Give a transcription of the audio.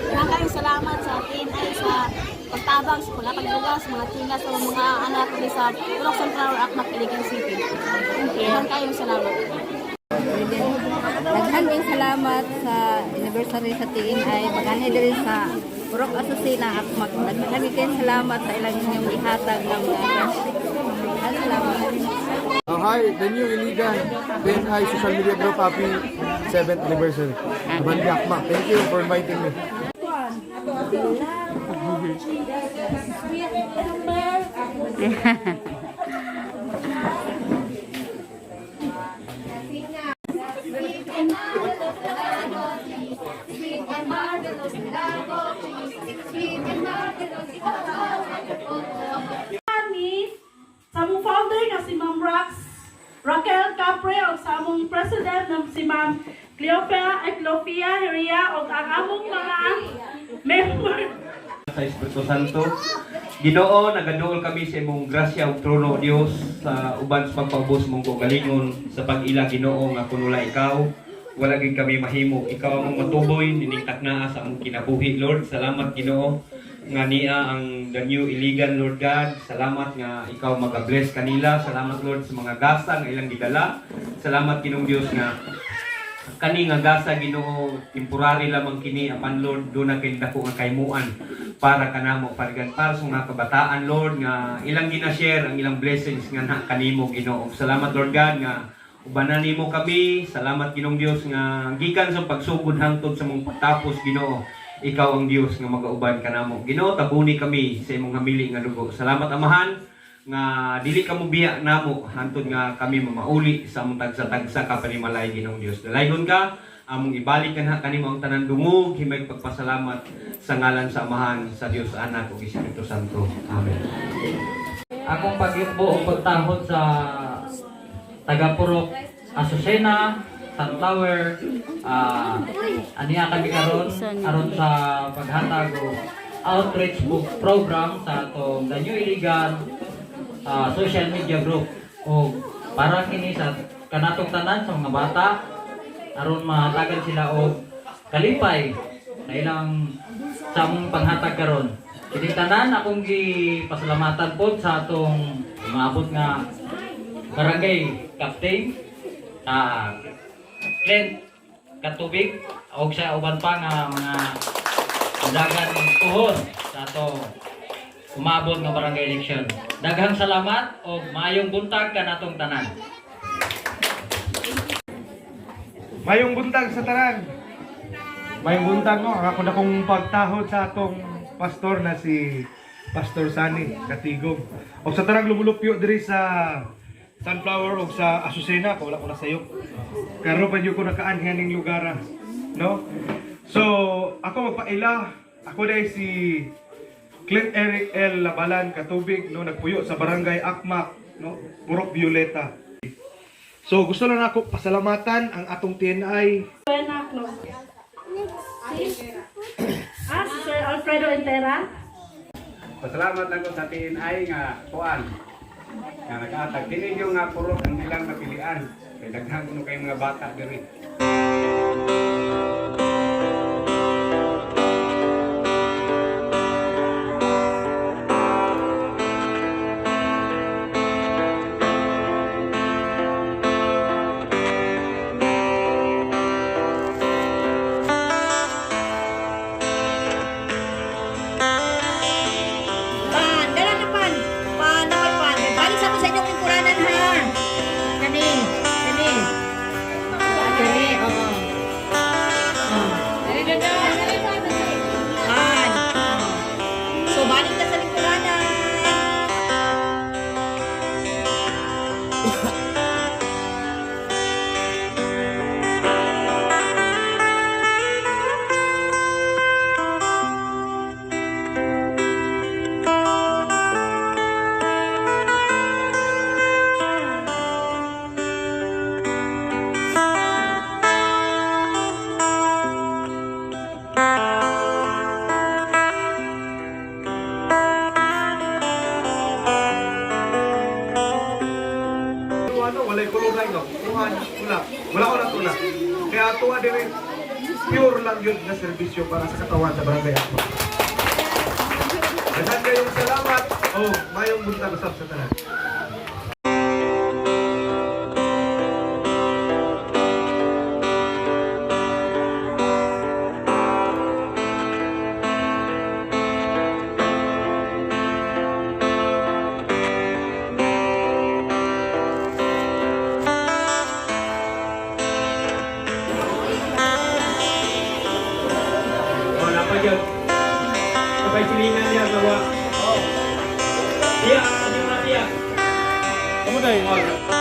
Maraming salamat sa TNI sa pagtabang sa paglugas, mga tingas o mga anak ni sa Purok Sunflower Akmak, Iligan City. Maraming salamat. Daghan din salamat sa anniversary sa TNI, pagani diri sa Purok Asusina Akmak. Daghan din salamat sa ilang inyong ihatag ng mga salamat. Hi, the new Iligan TNI social media group, happy 7th anniversary. Abandi Akmak, thank you for inviting me. Sa mong founder nga si Ma'am Raquel Capre o sa among president na si Ma'am Cleofia Heria o ang among mga member sa Espiritu Santo. Ginoo, nagaduol kami sa imong grasya ug trono, Dios, sa uban sa pagpaubos mong kagalingon sa pag-ila, Ginoo, nga kunula ikaw wala gid kami mahimo. Ikaw ang matuboy nining taknaa sa among kinabuhi, Lord. Salamat, Ginoo, nga niya ang the new Iligan, Lord God. Salamat nga ikaw mag-bless kanila. Salamat, Lord, sa mga gasa nga ilang gidala. Salamat, Ginoong Dios, nga kani nga gasa, Ginoo, temporary lamang kini, apan Lord, doon na kay dako nga kaymuan para kanamo para sa mga kabataan, Lord, nga ilang gina-share ang ilang blessings nga na kanimo, Ginoo. Salamat, Lord God, nga ubanan nimo kami. Salamat, Ginoong Dios, nga gikan sa pagsugod hangtod sa mong pagtapos, Ginoo, ikaw ang Dios nga magauban kanamo. Ginoo, tabuni kami sa imong hamili nga dugo. Salamat, Amahan, nga dili ka mo biya namo hantod nga kami mamauli sa among tagsa-tagsa ka panimalay, Ginoong Dios. Dalaygon ka, among ibalik kanimo ang tanan dungog, himay pagpasalamat sa ngalan sa Amahan, sa Dios Anak ug Espiritu Santo. Amen. Akong pag-ibo o pagtahod sa taga-Purok Asusena, Sunflower, aniya kami karon aron sa paghatag og outreach book program sa atong The New Iligan social media group, o para kini sa kanatong tanan sa mga bata aron mahatagan sila og kalipay na ilang sa among panghatag karon. Kini tanan akong gipasalamatan pod sa atong maabot nga barangay captain Clint Katubig o sa uban pa nga mga dagan tuhon sa ato umabot nga barangay election. Daghang salamat o maayong buntag kanatong tanan. Mayong buntag sa tanan. Mayong buntag, no? Ako na kong pagtahod sa atong pastor na si Pastor Sani Katigog. O sa tarang lumulupyo diri sa Sunflower o sa Asusena, wala ko na sayo. Karo pa ko nakaanhan ning lugar, no? So, ako magpaila. Ako dahil si Clint Eric L. Labalan Katubig, no, nagpuyo sa barangay Akmak, no, Purok Violeta. So, gusto lang ako pasalamatan ang atong TNI. si Sir Alfredo Entera. Pasalamat ako sa TNI nga kuan. Nga nag-atag dili yung nga purok ang ilang napilian. Kay daghan kuno kay mga bata diri. pure lang yun na serbisyo para sa katawan sa Barangay Akmak. Daghang kayong salamat. Oh, mayong buntag usab sa tanan. Oh, dapat yun. Kapag silingan niya, gawa. Iya, ano na siya? Kamu dai.